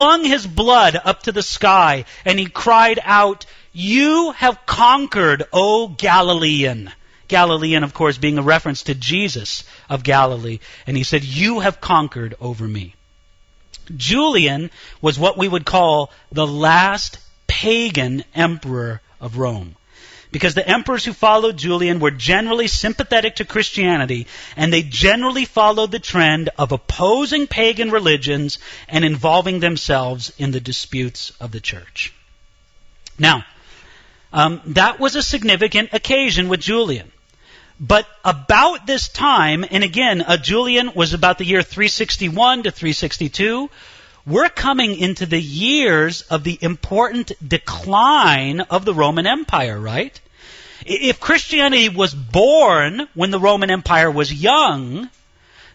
flung his blood up to the sky, and he cried out, "You have conquered, O Galilean." Galilean, of course, being a reference to Jesus of Galilee. And he said, "You have conquered over me." Julian was what we would call the last pagan emperor of Rome, because the emperors who followed Julian were generally sympathetic to Christianity, and they generally followed the trend of opposing pagan religions and involving themselves in the disputes of the church. Now, that was a significant occasion with Julian. But about this time, and again, Julian was about the year 361 to 362, we're coming into the years of the important decline of the Roman Empire, right? If Christianity was born when the Roman Empire was young,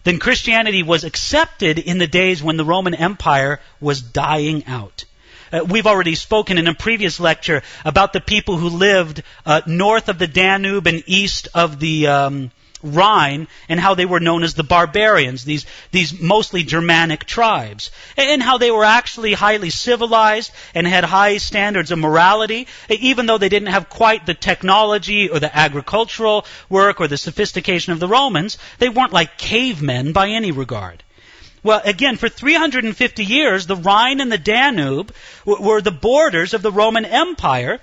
then Christianity was accepted in the days when the Roman Empire was dying out. We've already spoken in a previous lecture about the people who lived north of the Danube and east of the Rhine, and how they were known as the barbarians, these mostly Germanic tribes, and how they were actually highly civilized and had high standards of morality, even though they didn't have quite the technology or the agricultural work or the sophistication of the Romans. They weren't like cavemen by any regard. Well, again, for 350 years, the Rhine and the Danube were the borders of the Roman Empire,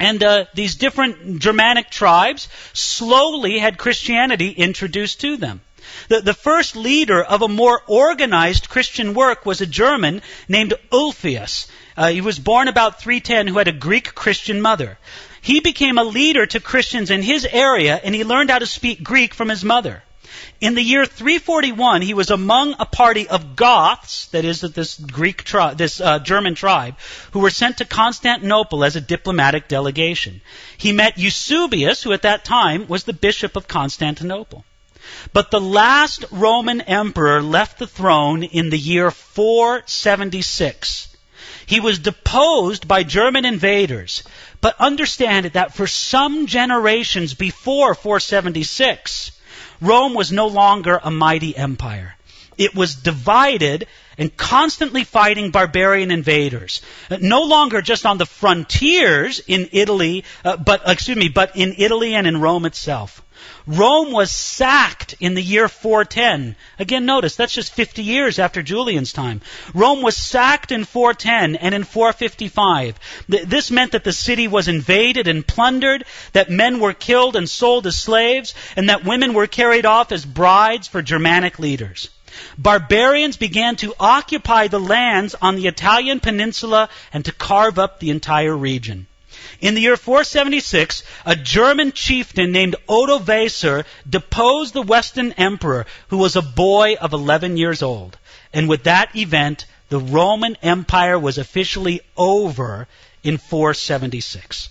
and these different Germanic tribes slowly had Christianity introduced to them. The first leader of a more organized Christian work was a German named Ulfius. He was born about 310, who had a Greek Christian mother. He became a leader to Christians in his area, and he learned how to speak Greek from his mother. In the year 341, he was among a party of Goths, that is, this German tribe, who were sent to Constantinople as a diplomatic delegation. He met Eusebius, who at that time was the bishop of Constantinople. But the last Roman emperor left the throne in the year 476. He was deposed by German invaders. But understand that for some generations before 476, Rome was no longer a mighty empire. It was divided and constantly fighting barbarian invaders. No longer just on the frontiers in Italy, but in Italy and in Rome itself. Rome was sacked in the year 410. Again, notice, that's just 50 years after Julian's time. Rome was sacked in 410 and in 455. This meant that the city was invaded and plundered, that men were killed and sold as slaves, and that women were carried off as brides for Germanic leaders. Barbarians began to occupy the lands on the Italian peninsula and to carve up the entire region. In the year 476, a German chieftain named Odovacer deposed the Western emperor, who was a boy of 11 years old. And with that event, the Roman Empire was officially over in 476.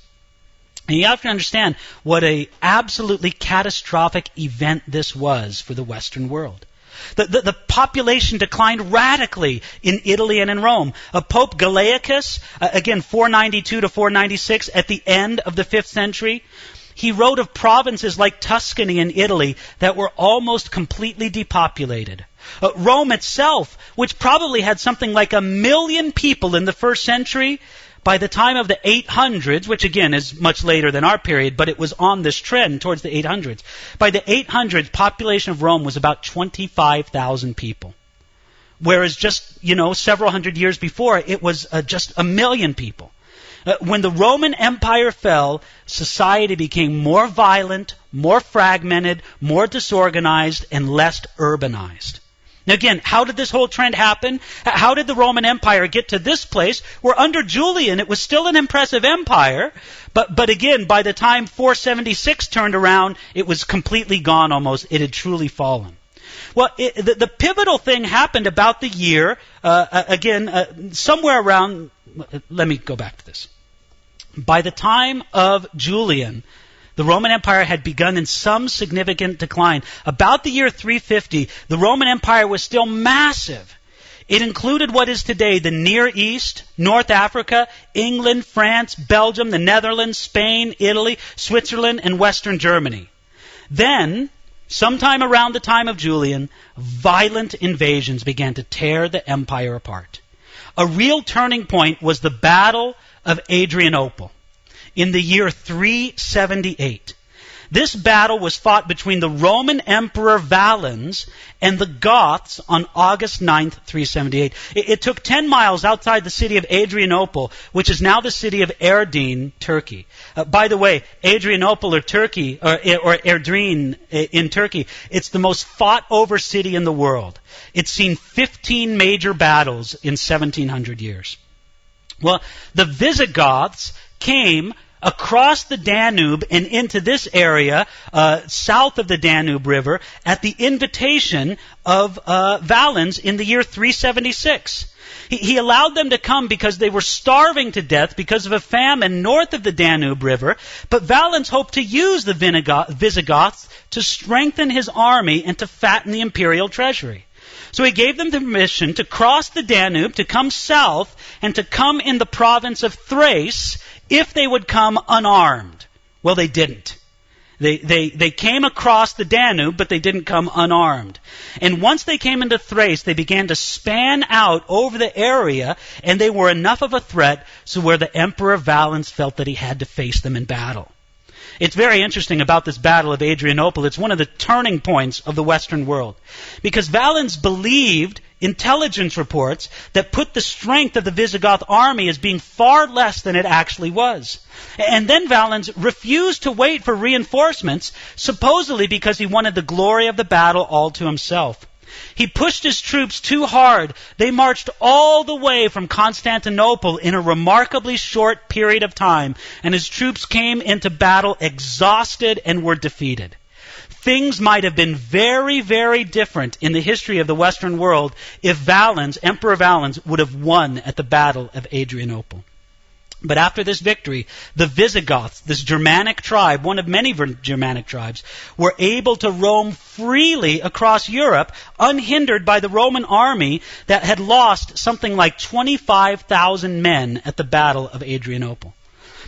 And you have to understand what an absolutely catastrophic event this was for the Western world. The population declined radically in Italy and in Rome. Pope Galacus, again 492 to 496, at the end of the 5th century, he wrote of provinces like Tuscany in Italy that were almost completely depopulated. Rome itself, which probably had something like 1 million people in the 1st century, by the time of the 800s, which again is much later than our period, but it was on this trend towards the 800s. By the 800s, population of Rome was about 25,000 people. Whereas just, several hundred years before, it was just 1 million people. When the Roman Empire fell, society became more violent, more fragmented, more disorganized, and less urbanized. Now again, how did this whole trend happen? How did the Roman Empire get to this place where under Julian it was still an impressive empire, but again, by the time 476 turned around, it was completely gone almost. It had truly fallen. Well, the pivotal thing happened about the year, somewhere around, let me go back to this. By the time of Julian, the Roman Empire had begun in some significant decline. About the year 350, the Roman Empire was still massive. It included what is today the Near East, North Africa, England, France, Belgium, the Netherlands, Spain, Italy, Switzerland, and Western Germany. Then, sometime around the time of Julian, violent invasions began to tear the empire apart. a real turning point was the Battle of Adrianople in the year 378. This battle was fought between the Roman Emperor Valens and the Goths on August 9th, 378. It took 10 miles outside the city of Adrianople, which is now the city of Erdene, Turkey. By the way, Adrianople or Turkey, or Erdene in Turkey, it's the most fought over city in the world. It's seen 15 major battles in 1700 years. Well, the Visigoths came across the Danube and into this area south of the Danube River at the invitation of Valens in the year 376. He allowed them to come because they were starving to death because of a famine north of the Danube River, but Valens hoped to use the Visigoths to strengthen his army and to fatten the imperial treasury. So he gave them the permission to cross the Danube, to come south, and to come in the province of Thrace if they would come unarmed. Well, they didn't. They came across the Danube, but they didn't come unarmed. And once they came into Thrace, they began to span out over the area, and they were enough of a threat so where the Emperor Valens felt that he had to face them in battle. It's very interesting about this Battle of Adrianople. It's one of the turning points of the Western world. Because Valens believed intelligence reports that put the strength of the Visigoth army as being far less than it actually was. And then Valens refused to wait for reinforcements, supposedly because he wanted the glory of the battle all to himself. He pushed his troops too hard. They marched all the way from Constantinople in a remarkably short period of time, and his troops came into battle exhausted and were defeated. Things might have been very, very different in the history of the Western world if Valens, Emperor Valens, would have won at the Battle of Adrianople. But after this victory, the Visigoths, this Germanic tribe, one of many Germanic tribes, were able to roam freely across Europe, unhindered by the Roman army that had lost something like 25,000 men at the Battle of Adrianople.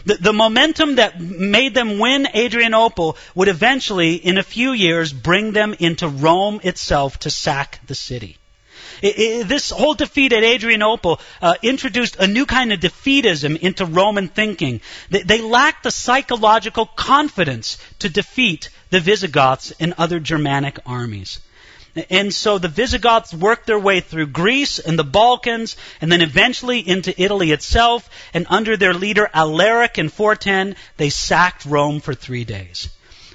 The momentum that made them win Adrianople would eventually, in a few years, bring them into Rome itself to sack the city. This whole defeat at Adrianople introduced a new kind of defeatism into Roman thinking. They lacked the psychological confidence to defeat the Visigoths and other Germanic armies. And so the Visigoths worked their way through Greece and the Balkans, and then eventually into Italy itself, and under their leader Alaric in 410, they sacked Rome for 3 days.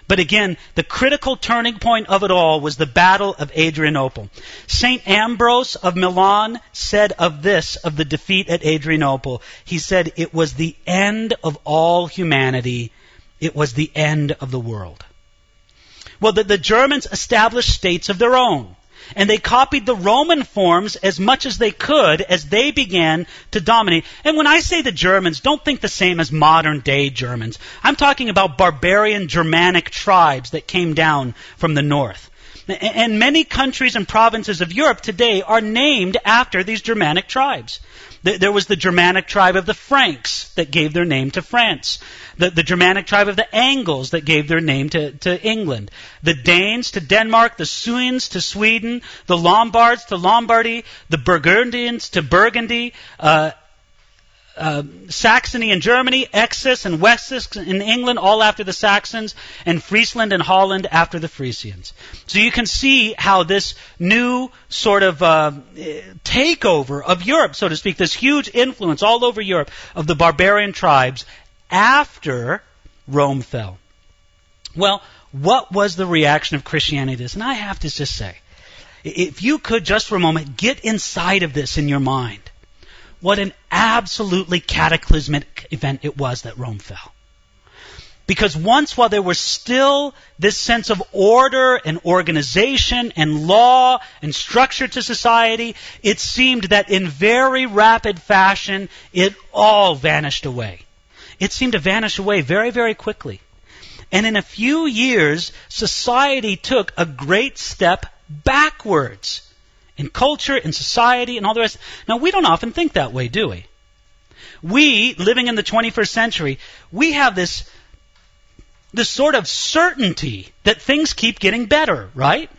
But again, the critical turning point of it all was the Battle of Adrianople. St. Ambrose of Milan said of this, of the defeat at Adrianople, he said, it was the end of all humanity. It was the end of the world. Well, the Germans established states of their own. And they copied the Roman forms as much as they could as they began to dominate. And when I say the Germans, don't think the same as modern-day Germans. I'm talking about barbarian Germanic tribes that came down from the north. And many countries and provinces of Europe today are named after these Germanic tribes. There was the Germanic tribe of the Franks that gave their name to France. The Germanic tribe of the Angles that gave their name to England. The Danes to Denmark, the Sueans to Sweden, the Lombards to Lombardy, the Burgundians to Burgundy, Saxony in Germany, Essex and Wessex in England, all after the Saxons, and Friesland and Holland after the Frisians. So you can see how this new sort of takeover of Europe, so to speak, this huge influence all over Europe of the barbarian tribes after Rome fell. Well, what was the reaction of Christianity to this? And I have to just say, if you could just for a moment get inside of this in your mind, what an absolutely cataclysmic event it was that Rome fell. Because once, while there was still this sense of order and organization and law and structure to society, it seemed that in very rapid fashion, it all vanished away. It seemed to vanish away very, very quickly. And in a few years, society took a great step backwards. In culture, in society, and all the rest. Now, we don't often think that way, do we? We, living in the 21st century, we have this sort of certainty that things keep getting better, right?